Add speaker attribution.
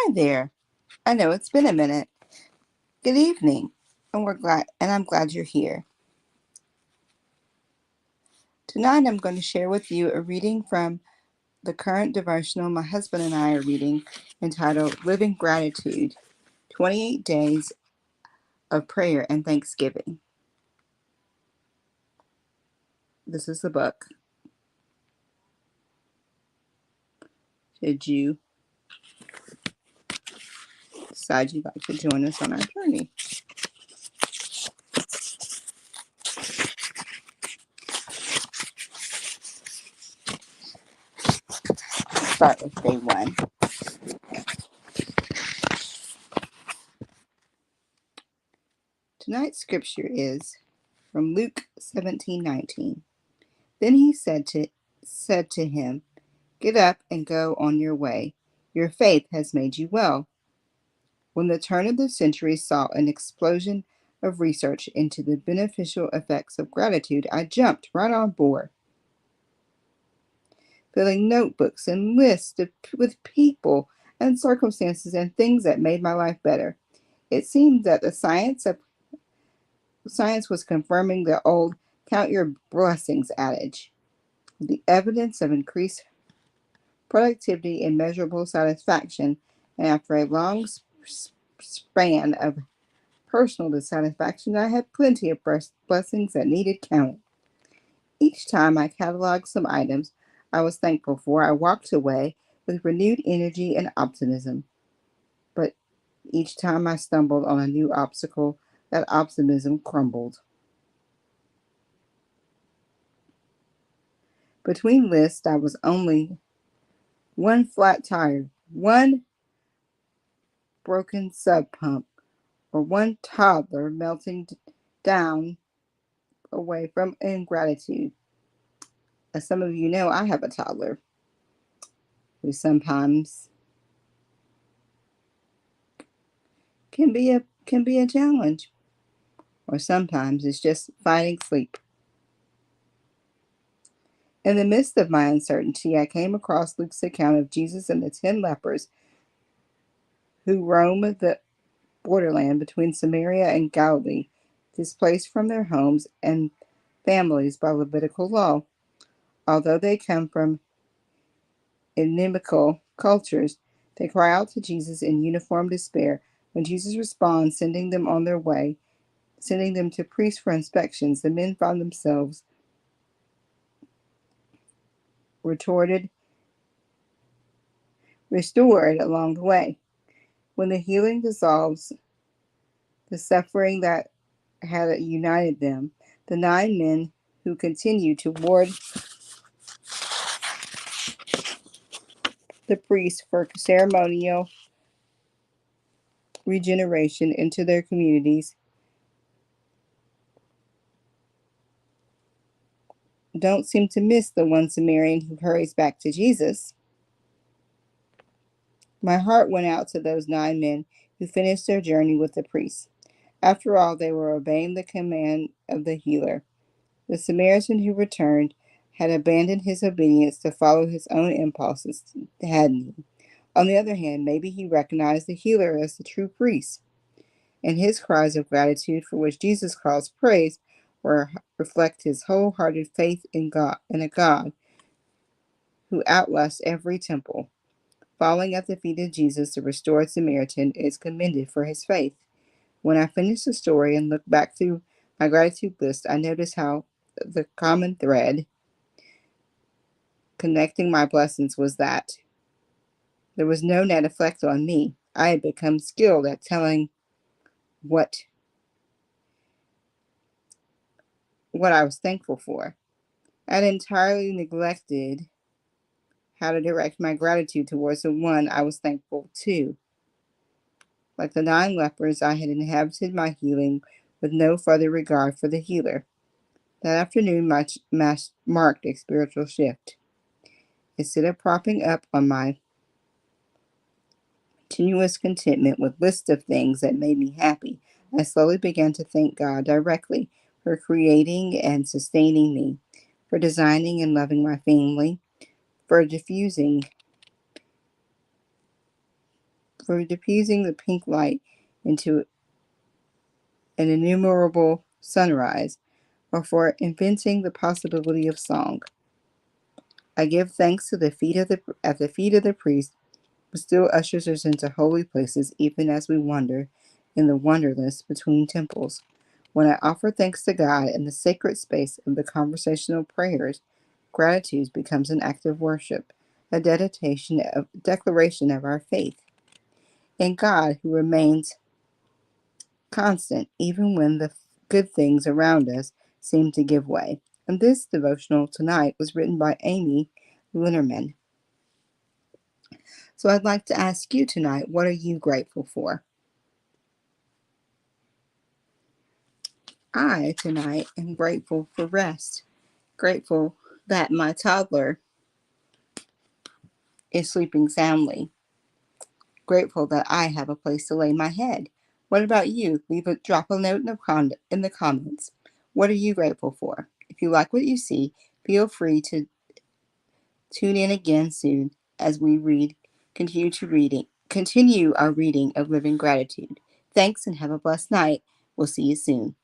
Speaker 1: Hi there. I know it's been a minute. Good evening. I'm glad you're here. Tonight I'm going to share with you a reading from the current devotional my husband and I are reading entitled Living Gratitude: 28 Days of Prayer and Thanksgiving. This is the book. Should you decide you'd like to join us on our journey? Start with day 1. Tonight's scripture is from Luke 17:19. Then he said to him, "Get up and go on your way. Your faith has made you well." When the turn of the century saw an explosion of research into the beneficial effects of gratitude, I jumped right on board, filling notebooks and lists with people and circumstances and things that made my life better. It seemed that the science was confirming the old "count your blessings" adage. The evidence of increased productivity and measurable satisfaction, and after a long span of personal dissatisfaction, I had plenty of blessings that needed counting. Each time I cataloged some items I was thankful for, I walked away with renewed energy and optimism. But each time I stumbled on a new obstacle, that optimism crumbled. Between lists, I was only one flat tire, one broken sub pump, or one toddler melting down away from ingratitude. As some of you know, I have a toddler who sometimes can be a challenge, or sometimes it's just fighting sleep. In the midst of my uncertainty, I came across Luke's account of Jesus and the 10 lepers who roamed the borderland between Samaria and Galilee, displaced from their homes and families by Levitical law. Although they come from inimical cultures, they cry out to Jesus in uniform despair. When Jesus responds, sending them on their way, sending them to priests for inspections, the men found themselves restored along the way. When the healing dissolves the suffering that had united them, the 9 men who continued to ward the priests for ceremonial regeneration into their communities don't seem to miss the one Samaritan who hurries back to Jesus. My heart went out to those 9 men who finished their journey with the priests. After all, they were obeying the command of the healer. The Samaritan who returned had abandoned his obedience to follow his own impulses, hadn't he? On the other hand, maybe he recognized the healer as the true priest, and his cries of gratitude, for which Jesus calls praise, reflect his wholehearted faith in God, in a God who outlasts every temple. Falling at the feet of Jesus, the restored Samaritan is commended for his faith. When I finished the story and looked back through my gratitude list, I noticed how the common thread connecting my blessings was that there was no net effect on me. I had become skilled at telling what I was thankful for. I had entirely neglected how to direct my gratitude towards the one I was thankful to. Like the 9 lepers, I had inhabited my healing with no further regard for the healer. That afternoon marked a spiritual shift. Instead of propping up on my continuous contentment with lists of things that made me happy, I slowly began to thank God directly for creating and sustaining me, for designing and loving my family, for diffusing for diffusing the pink light into an innumerable sunrise, or for inventing the possibility of song. I give thanks to the feet of the at the feet of the priest, who still ushers us into holy places, even as we wander in the wonderless between temples. When I offer thanks to God in the sacred space of the conversational prayers, gratitude becomes an act of worship, a declaration of our faith in God, who remains constant even when the good things around us seem to give way. And this devotional tonight was written by Amy Linnerman. So I'd like to ask you tonight, what are you grateful for? I tonight am grateful for rest, grateful that my toddler is sleeping soundly, grateful that I have a place to lay my head. What about you? Drop a note in the comments. What are you grateful for? If you like what you see, feel free to tune in again soon as we continue our reading of Living Gratitude. Thanks and have a blessed night. We'll see you soon.